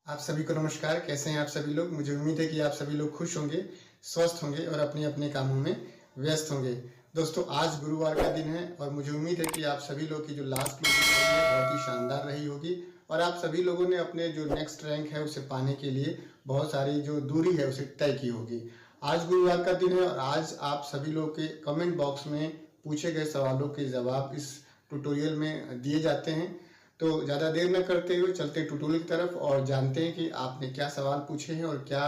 आप सभी को नमस्कार। कैसे हैं आप सभी लोग? मुझे उम्मीद है कि आप सभी लोग खुश होंगे, स्वस्थ होंगे और अपने अपने कामों में व्यस्त होंगे। दोस्तों, आज गुरुवार का दिन है और मुझे उम्मीद है कि आप सभी लोग की जो लास्ट क्लोजिंग रही है बहुत ही शानदार रही होगी और आप सभी लोगों ने अपने जो नेक्स्ट रैंक है उसे पाने के लिए बहुत सारी जो दूरी है उसे तय की होगी। आज गुरुवार का दिन है और आज आप सभी लोग के कमेंट बॉक्स में पूछे गए सवालों के जवाब इस ट्यूटोरियल में दिए जाते हैं। तो ज़्यादा देर न करते हुए चलते ट्यूटोरियल की तरफ और जानते हैं कि आपने क्या सवाल पूछे हैं और क्या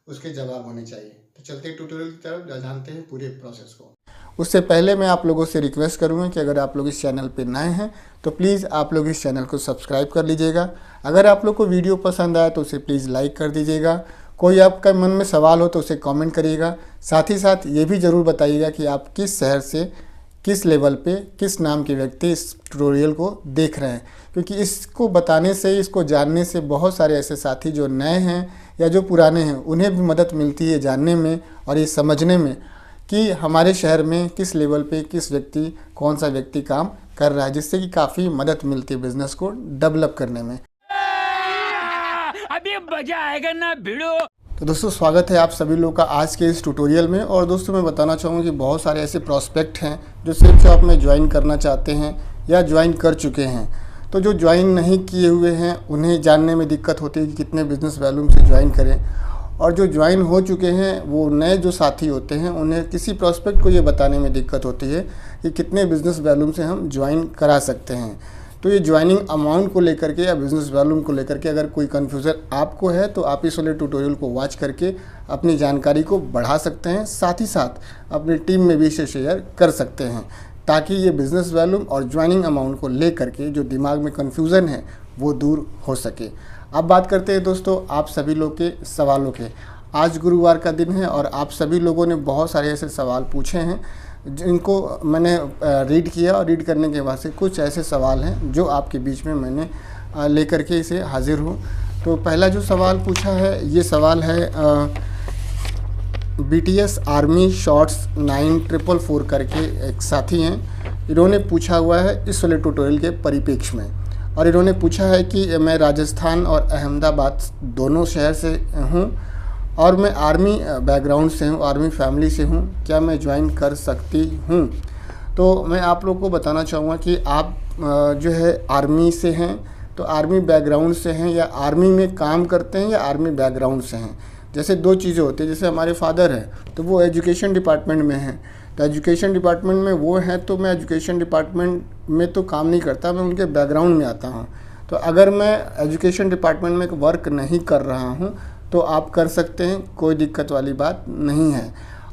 उसके जवाब होने चाहिए। तो चलते ट्यूटोरियल की तरफ जानते हैं पूरे प्रोसेस को। उससे पहले मैं आप लोगों से रिक्वेस्ट करूंगा कि अगर आप लोग इस चैनल पर नए हैं तो प्लीज़ आप लोग इस चैनल को सब्सक्राइब कर लीजिएगा। अगर आप लोग को वीडियो पसंद आए तो उसे प्लीज़ लाइक कर दीजिएगा। कोई आपका मन में सवाल हो तो उसे कमेंट करिएगा। साथ ही साथ ये भी ज़रूर बताइएगा कि आप किस शहर से, किस लेवल पे, किस नाम के व्यक्ति इस ट्यूटोरियल को देख रहे हैं, क्योंकि इसको बताने से, इसको जानने से बहुत सारे ऐसे साथी जो नए हैं या जो पुराने हैं उन्हें भी मदद मिलती है जानने में और ये समझने में कि हमारे शहर में किस लेवल पे किस व्यक्ति, कौन सा व्यक्ति काम कर रहा है, जिससे कि काफ़ी मदद मिलती है बिज़नेस को डेवलप करने में। अभी मजा आएगा ना भिड़ो। तो दोस्तों, स्वागत है आप सभी लोग का आज के इस ट्यूटोरियल में। और दोस्तों, मैं बताना चाहूँगा कि बहुत सारे ऐसे प्रॉस्पेक्ट हैं जो सेप शॉप में ज्वाइन करना चाहते हैं या ज्वाइन कर चुके हैं। तो जो ज्वाइन नहीं किए हुए हैं उन्हें जानने में दिक्कत होती है कि कितने बिजनेस वॉल्यूम से ज्वाइन करें, और जो ज्वाइन हो चुके हैं वो नए जो साथी होते हैं उन्हें किसी प्रॉस्पेक्ट को ये बताने में दिक्कत होती है कि कितने बिजनेस वॉल्यूम से हम ज्वाइन करा सकते हैं। तो ये ज्वाइनिंग अमाउंट को लेकर के या बिज़नेस वॉल्यूम को लेकर के अगर कोई कन्फ्यूज़न आपको है तो आप इस वाले ट्यूटोरियल को वॉच करके अपनी जानकारी को बढ़ा सकते हैं। साथ ही साथ अपनी टीम में भी इसे शेयर कर सकते हैं ताकि ये बिज़नेस वॉल्यूम और ज्वाइनिंग अमाउंट को लेकर के जो दिमाग में कन्फ्यूज़न है वो दूर हो सके। अब बात करते हैं दोस्तों आप सभी लोग के सवालों के। आज गुरुवार का दिन है और आप सभी लोगों ने बहुत सारे ऐसे सवाल पूछे हैं जिनको मैंने रीड किया, और रीड करने के बाद से कुछ ऐसे सवाल हैं जो आपके बीच में मैंने लेकर के इसे हाजिर हूँ। तो पहला जो सवाल पूछा है, ये सवाल है BTS आर्मी शॉर्ट्स 9444 करके एक साथी हैं। इन्होंने पूछा हुआ है इस वाले ट्यूटोरियल के परिप्रेक्ष्य में, और इन्होंने पूछा है कि मैं राजस्थान और अहमदाबाद दोनों शहर से हूँ और मैं आर्मी बैकग्राउंड से हूँ, आर्मी फैमिली से हूँ, क्या मैं ज्वाइन कर सकती हूँ? तो मैं आप लोग को बताना चाहूँगा कि आप जो है आर्मी से हैं तो आर्मी बैकग्राउंड से हैं या आर्मी में काम करते हैं या आर्मी बैकग्राउंड से हैं। जैसे दो चीज़ें होती हैं। जैसे हमारे फादर हैं तो वो एजुकेशन डिपार्टमेंट में हैं, तो एजुकेशन डिपार्टमेंट में वो हैं तो मैं एजुकेशन डिपार्टमेंट में तो काम नहीं करता, मैं उनके बैकग्राउंड में आता हूँ। तो अगर मैं एजुकेशन डिपार्टमेंट में वर्क नहीं कर रहा हूँ तो आप कर सकते हैं, कोई दिक्कत वाली बात नहीं है।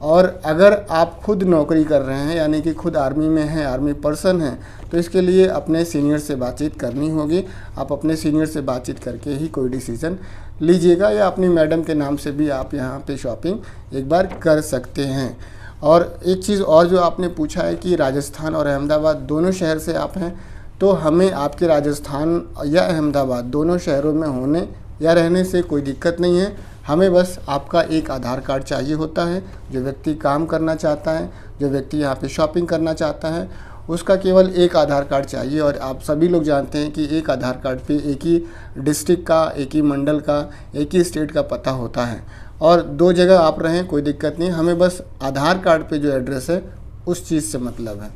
और अगर आप खुद नौकरी कर रहे हैं यानी कि खुद आर्मी में हैं, आर्मी पर्सन हैं, तो इसके लिए अपने सीनियर से बातचीत करनी होगी। आप अपने सीनियर से बातचीत करके ही कोई डिसीज़न लीजिएगा, या अपनी मैडम के नाम से भी आप यहाँ पे शॉपिंग एक बार कर सकते हैं। और एक चीज़ और जो आपने पूछा है कि राजस्थान और अहमदाबाद दोनों शहर से आप हैं, तो हमें आपके राजस्थान या अहमदाबाद दोनों शहरों में होने या रहने से कोई दिक्कत नहीं है। हमें बस आपका एक आधार कार्ड चाहिए होता है। जो व्यक्ति काम करना चाहता है, जो व्यक्ति यहाँ पे शॉपिंग करना चाहता है, उसका केवल एक आधार कार्ड चाहिए। और आप सभी लोग जानते हैं कि एक आधार कार्ड पे एक ही डिस्ट्रिक्ट का, एक ही मंडल का, एक ही स्टेट का पता होता है, और दो जगह आप रहें कोई दिक्कत नहीं। हमें बस आधार कार्ड पे जो एड्रेस है उस चीज़ से मतलब है।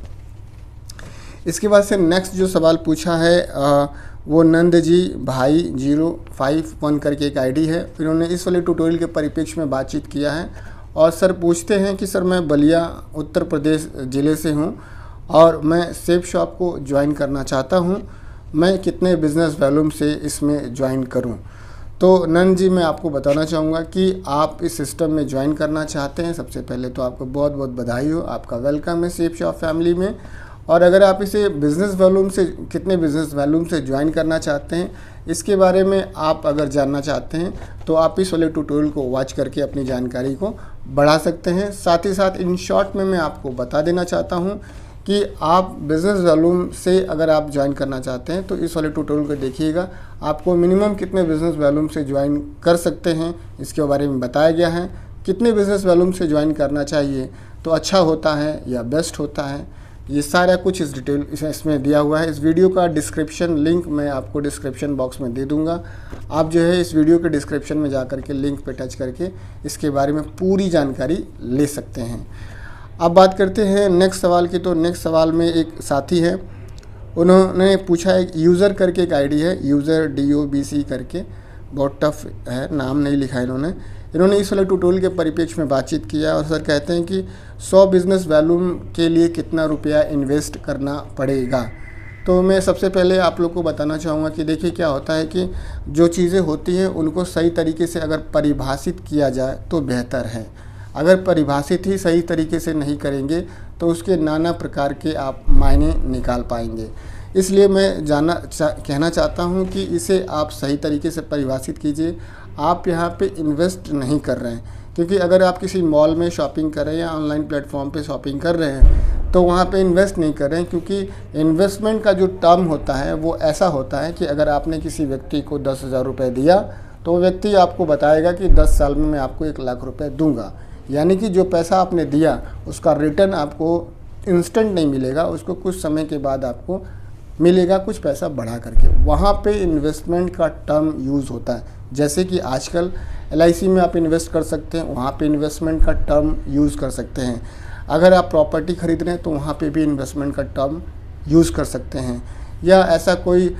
इसके बाद से नेक्स्ट जो सवाल पूछा है वो नंद जी भाई 051 करके एक आईडी है। इन्होंने इस वाले ट्यूटोरियल के परिप्रेक्ष्य में बातचीत किया है और सर पूछते हैं कि सर मैं बलिया उत्तर प्रदेश ज़िले से हूँ और मैं सेप शॉप को ज्वाइन करना चाहता हूँ, मैं कितने बिज़नेस वॉल्यूम से इसमें ज्वाइन करूँ? तो नंद जी, मैं आपको बताना चाहूँगा कि आप इस सिस्टम में ज्वाइन करना चाहते हैं। सबसे पहले तो आपको बहुत बहुत बधाई हो, आपका वेलकम है सेप शॉप फैमिली में। और अगर आप इसे बिज़नेस वॉल्यूम से, कितने बिज़नेस वॉल्यूम से ज्वाइन करना चाहते हैं, इसके बारे में आप अगर जानना चाहते हैं तो आप इस वाले ट्यूटोरियल को वॉच करके अपनी जानकारी को बढ़ा सकते हैं। साथ ही साथ इन शॉर्ट में मैं आपको बता देना चाहता हूं कि आप बिज़नेस वॉल्यूम से अगर आप ज्वाइन करना चाहते हैं तो इस वाले ट्यूटोरियल को देखिएगा। आपको मिनिमम कितने बिज़नेस वॉल्यूम से ज्वाइन कर सकते हैं इसके बारे में बताया गया है। कितने बिज़नेस वॉल्यूम से ज्वाइन करना चाहिए तो अच्छा होता है या बेस्ट होता है, ये सारा कुछ इस डिटेल इसमें दिया हुआ है। इस वीडियो का डिस्क्रिप्शन लिंक मैं आपको डिस्क्रिप्शन बॉक्स में दे दूंगा। आप जो है इस वीडियो के डिस्क्रिप्शन में जा कर के लिंक पे टच करके इसके बारे में पूरी जानकारी ले सकते हैं। अब बात करते हैं नेक्स्ट सवाल की। तो नेक्स्ट सवाल में एक साथी है, उन्होंने पूछा है, यूज़र करके एक आईडी है, यूज़र DOBC करके, बहुत टफ है, नाम नहीं लिखा है इन्होंने इस वाले ट्यूटोरियल के परिप्रेक्ष्य में बातचीत किया और सर कहते हैं कि 100 बिज़नेस वॉल्यूम के लिए कितना रुपया इन्वेस्ट करना पड़ेगा। तो मैं सबसे पहले आप लोग को बताना चाहूँगा कि देखिए क्या होता है कि जो चीज़ें होती हैं उनको सही तरीके से अगर परिभाषित किया जाए तो बेहतर है। अगर परिभाषित ही सही तरीके से नहीं करेंगे तो उसके नाना प्रकार के आप मायने निकाल पाएंगे। इसलिए मैं कहना चाहता हूं कि इसे आप सही तरीके से परिभाषित कीजिए। आप यहां पे इन्वेस्ट नहीं कर रहे हैं, क्योंकि अगर आप किसी मॉल में शॉपिंग कर रहे हैं या ऑनलाइन प्लेटफॉर्म पे शॉपिंग कर रहे हैं तो वहां पे इन्वेस्ट नहीं कर रहे हैं, क्योंकि इन्वेस्टमेंट का जो टर्म होता है वो ऐसा होता है कि अगर आपने किसी व्यक्ति को 10,000 रुपये दिया तो वो व्यक्ति आपको बताएगा कि 10 साल में मैं आपको 1 लाख रुपये दूँगा। यानी कि जो पैसा आपने दिया उसका रिटर्न आपको इंस्टेंट नहीं मिलेगा, उसको कुछ समय के बाद आपको मिलेगा, कुछ पैसा बढ़ा करके। वहाँ पे इन्वेस्टमेंट का टर्म यूज़ होता है। जैसे कि आजकल LIC में आप इन्वेस्ट कर सकते हैं, वहाँ पे इन्वेस्टमेंट का टर्म यूज़ कर सकते हैं। अगर आप प्रॉपर्टी खरीद रहे हैं तो वहाँ पे भी इन्वेस्टमेंट का टर्म यूज़ कर सकते हैं। या ऐसा कोई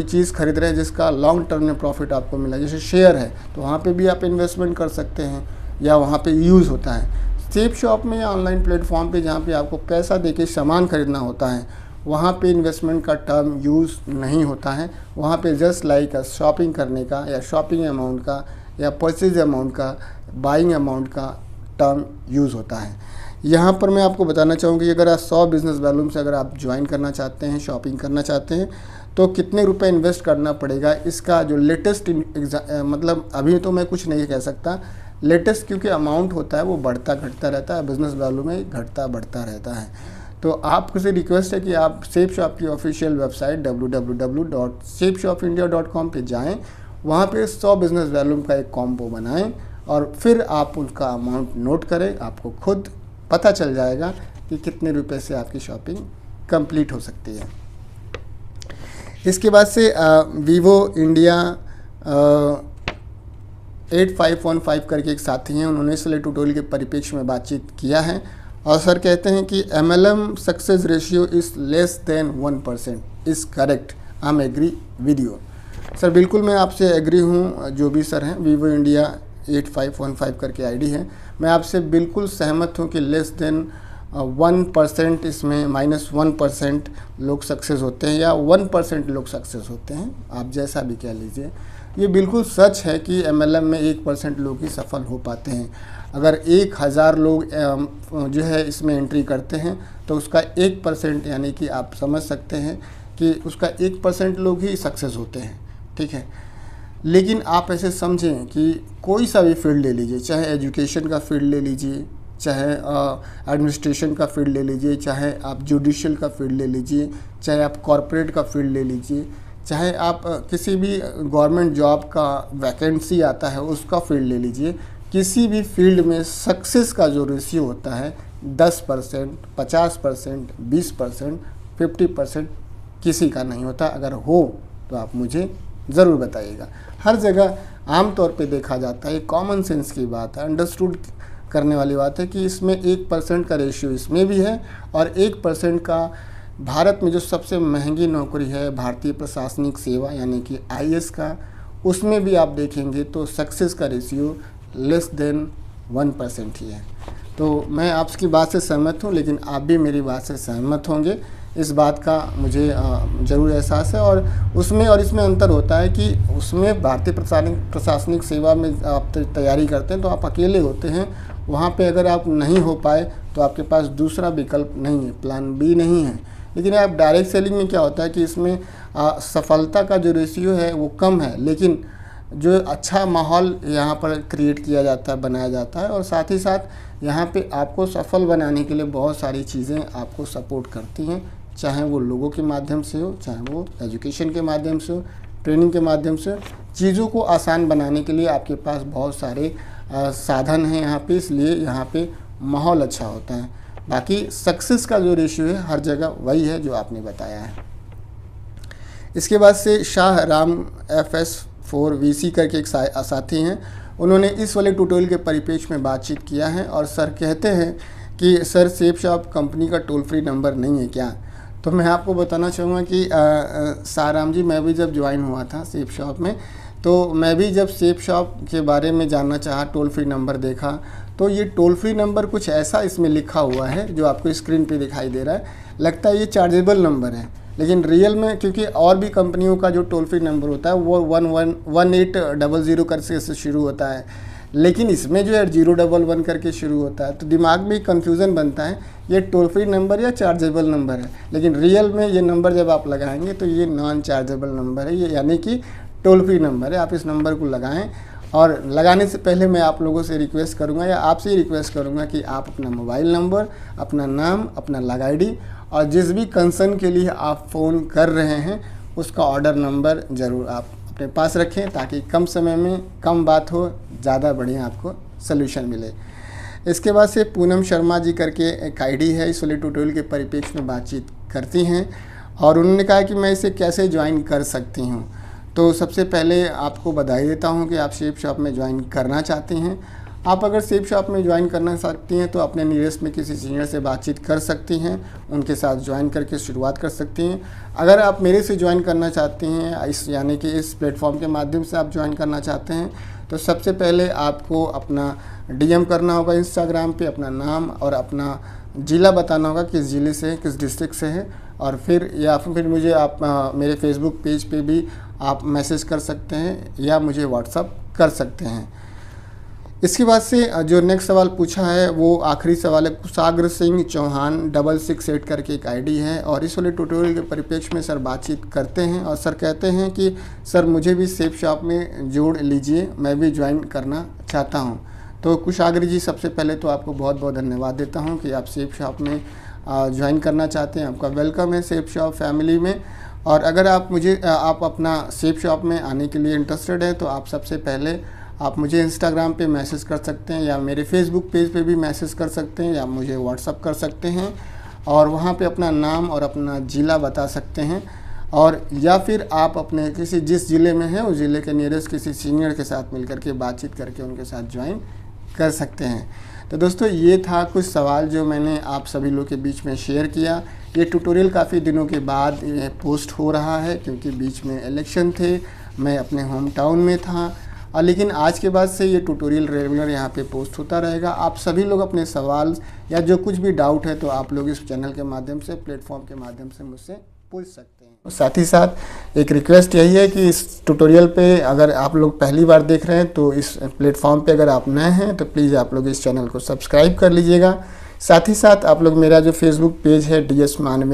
चीज़ खरीद रहे हैं जिसका लॉन्ग टर्म में प्रॉफिट आपको मिला, जैसे शेयर है, तो वहाँ पे भी आप इन्वेस्टमेंट कर सकते हैं या वहाँ पे यूज़ होता है। सेफ शॉप में या ऑनलाइन प्लेटफॉर्म पे जहाँ पे आपको पैसा देके सामान खरीदना होता है वहाँ पे इन्वेस्टमेंट का टर्म यूज़ नहीं होता है। वहाँ पे जस्ट लाइक शॉपिंग करने का या शॉपिंग अमाउंट का या परचेज अमाउंट का, बाइंग अमाउंट का टर्म यूज़ होता है। यहाँ पर मैं आपको बताना चाहूँगा कि अगर आप 100 बिज़नेस वॉल्यूम से अगर आप ज्वाइन करना चाहते हैं, शॉपिंग करना चाहते हैं, तो कितने रुपए इन्वेस्ट करना पड़ेगा, इसका जो लेटेस्ट मतलब अभी तो मैं कुछ नहीं कह सकता, लेटेस्ट क्योंकि अमाउंट होता है वो बढ़ता घटता रहता है, बिज़नेस वैल्यू में घटता बढ़ता रहता है। तो आपसे रिक्वेस्ट है कि आप सेफ शॉप की ऑफिशियल वेबसाइट www.safeshopindia.com पे जाएं, वहाँ पे 100 बिज़नेस वॉल्यूम का एक कॉम्बो बनाएं और फिर आप उनका अमाउंट नोट करें। आपको खुद पता चल जाएगा कि कितने रुपए से आपकी शॉपिंग कंप्लीट हो सकती है। इसके बाद से वीवो इंडिया 8515 करके एक साथी हैं, उन्होंने इस ट्यूटोरियल के परिप्रेक्ष्य में बातचीत किया है और सर कहते हैं कि MLM success ratio is less than 1% is correct, I am agree with you. Sir बिल्कुल मैं आपसे एग्री हूँ, जो भी सर हैं, वीवो इंडिया 8515 करके आईडी है, मैं आपसे बिल्कुल सहमत हूँ कि लेस देन 1% इसमें -1% लोग सक्सेस होते हैं या 1% लोग सक्सेस होते हैं, आप जैसा भी कह लीजिए। ये बिल्कुल सच है कि MLM में 1% लोग ही सफल हो पाते हैं। अगर 1000 लोग जो है इसमें एंट्री करते हैं तो उसका 1% यानी कि आप समझ सकते हैं कि उसका 1% लोग ही सक्सेस होते हैं, ठीक है। लेकिन आप ऐसे समझें कि कोई सा भी फील्ड ले लीजिए, चाहे एजुकेशन का फील्ड ले लीजिए, चाहे एडमिनिस्ट्रेशन का फील्ड ले लीजिए, चाहे आप जुडिशियल का फील्ड ले लीजिए, चाहे आप कॉरपोरेट का फील्ड ले लीजिए, चाहे आप किसी भी गवर्नमेंट जॉब का वैकेंसी आता है उसका फील्ड ले लीजिए, किसी भी फील्ड में सक्सेस का जो रेशियो होता है 10%, 50%, 20%, 50% किसी का नहीं होता। अगर हो तो आप मुझे ज़रूर बताइएगा। हर जगह आम तौर पे देखा जाता है, कॉमन सेंस की बात है, अंडरस्टूड करने वाली बात है कि इसमें 1% का रेशियो इसमें भी है और 1% का भारत में जो सबसे महंगी नौकरी है भारतीय प्रशासनिक सेवा यानी कि IAS का, उसमें भी आप देखेंगे तो सक्सेस का रेशियो लेस देन 1% ही है। तो मैं आपकी बात से सहमत हूँ, लेकिन आप भी मेरी बात से सहमत होंगे, इस बात का मुझे ज़रूर एहसास है। और उसमें और इसमें अंतर होता है कि उसमें भारतीय प्रशासनिक सेवा में आप तैयारी करते हैं तो आप अकेले होते हैं, वहाँ पे अगर आप नहीं हो पाए तो आपके पास दूसरा विकल्प नहीं है, प्लान B नहीं है। लेकिन आप डायरेक्ट सेलिंग में क्या होता है कि इसमें सफलता का जो रेशियो है वो कम है, लेकिन जो अच्छा माहौल यहाँ पर क्रिएट किया जाता है, बनाया जाता है, और साथ ही साथ यहाँ पे आपको सफल बनाने के लिए बहुत सारी चीज़ें आपको सपोर्ट करती हैं, चाहे वो लोगों के माध्यम से हो, चाहे वो एजुकेशन के माध्यम से हो, ट्रेनिंग के माध्यम से। चीज़ों को आसान बनाने के लिए आपके पास बहुत सारे साधन हैं यहाँ पे, इसलिए यहाँ पे माहौल अच्छा होता है। बाकी सक्सेस का जो रेशियो है हर जगह वही है जो आपने बताया है। इसके बाद से शाह राम FS4 VC करके एक साथी हैं, उन्होंने इस वाले ट्यूटोरियल के परिप्रेक्ष्य में बातचीत किया है और सर कहते हैं कि सर सेफ शॉप कंपनी का टोल फ्री नंबर नहीं है क्या। तो मैं आपको बताना चाहूँगा कि साराम जी, मैं भी जब ज्वाइन हुआ था सेफ शॉप में, तो मैं भी जब सेफ शॉप के बारे में जानना चाहा, टोल फ्री नंबर देखा, तो ये टोल फ्री नंबर कुछ ऐसा इसमें लिखा हुआ है जो आपको स्क्रीन पे दिखाई दे रहा है, लगता है ये चार्जेबल नंबर है, लेकिन रियल में क्योंकि और भी कंपनियों का जो टोल फ्री नंबर होता है वो 1800 करके से शुरू होता है, लेकिन इसमें जो है 011 करके शुरू होता है, तो दिमाग में कन्फ्यूज़न बनता है ये टोल फ्री नंबर या चार्जेबल नंबर है। लेकिन रियल में ये नंबर जब आप लगाएंगे तो ये नॉन चार्जेबल नंबर है, ये यानी कि टोल फ्री नंबर है। आप इस नंबर को लगाएं, और लगाने से पहले मैं आप लोगों से रिक्वेस्ट करूंगा या आपसे ही रिक्वेस्ट करूंगा कि आप अपना मोबाइल नंबर, अपना नाम, अपना लॉग ID और जिस भी कंसर्न के लिए आप फ़ोन कर रहे हैं उसका ऑर्डर नंबर ज़रूर आप अपने पास रखें, ताकि कम समय में कम बात हो, ज़्यादा बढ़िया आपको सलूशन मिले। इसके बाद से पूनम शर्मा जी करके एक ID है, इस वाले ट्यूटोरियल के परिप्रेक्ष्य में बातचीत करती हैं और उन्होंने कहा कि मैं इसे कैसे ज्वाइन कर सकती हूँ। तो सबसे पहले आपको बधाई देता हूँ कि आप सेफ शॉप में ज्वाइन करना चाहती हैं। आप अगर सेफ शॉप में ज्वाइन करना चाहती हैं तो अपने नियरेस्ट में किसी सीनियर से बातचीत कर सकती हैं, उनके साथ ज्वाइन करके शुरुआत कर सकती हैं। अगर आप मेरे से ज्वाइन करना चाहती हैं, यानी कि इस प्लेटफॉर्म के माध्यम से आप ज्वाइन करना चाहते हैं, तो सबसे पहले आपको अपना DM करना होगा इंस्टाग्राम पे, अपना नाम और अपना ज़िला बताना होगा, किस ज़िले से है, किस डिस्ट्रिक्ट से है, और फिर मुझे आप मेरे फेसबुक पेज पे भी आप मैसेज कर सकते हैं या मुझे व्हाट्सअप कर सकते हैं। इसके बाद से जो नेक्स्ट सवाल पूछा है वो आखिरी सवाल है, कुशाग्र सिंह चौहान 668 करके एक ID है, और इस वाले ट्यूटोरियल के परिप्रेक्ष्य में सर बातचीत करते हैं और सर कहते हैं कि सर मुझे भी सेफ शॉप में जोड़ लीजिए, मैं भी ज्वाइन करना चाहता हूं। तो कुशाग्र जी, सबसे पहले तो आपको बहुत बहुत धन्यवाद देता हूं कि आप सेफ शॉप में ज्वाइन करना चाहते हैं। आपका वेलकम है सेफ शॉप फैमिली में। और अगर आप अपना सेफ शॉप में आने के लिए इंटरेस्टेड हैं तो आप सबसे पहले आप मुझे इंस्टाग्राम पे मैसेज कर सकते हैं या मेरे फेसबुक पेज पे भी मैसेज कर सकते हैं या मुझे व्हाट्सअप कर सकते हैं, और वहाँ पे अपना नाम और अपना ज़िला बता सकते हैं, और या फिर आप अपने जिस ज़िले में हैं उस ज़िले के नियरेस्ट किसी सीनियर के साथ मिलकर के बातचीत करके उनके साथ ज्वाइन कर सकते हैं। तो दोस्तों, ये था कुछ सवाल जो मैंने आप सभी लोग के बीच में शेयर किया। ये ट्यूटोरियल काफ़ी दिनों के बाद ये पोस्ट हो रहा है क्योंकि बीच में इलेक्शन थे, मैं अपने होम टाउन में था, लेकिन आज के बाद से ये ट्यूटोरियल रेगुलर यहाँ पे पोस्ट होता रहेगा। आप सभी लोग अपने सवाल या जो कुछ भी डाउट है तो आप लोग इस चैनल के माध्यम से, प्लेटफॉर्म के माध्यम से मुझसे पूछ सकते हैं। साथ ही साथ एक रिक्वेस्ट यही है कि इस ट्यूटोरियल पे अगर आप लोग पहली बार देख रहे हैं तो इस प्लेटफॉर्म पे अगर आप नए हैं तो प्लीज़ आप लोग इस चैनल को सब्सक्राइब कर लीजिएगा। साथ ही साथ आप लोग मेरा जो फेसबुक पेज है DS मानवेंद्र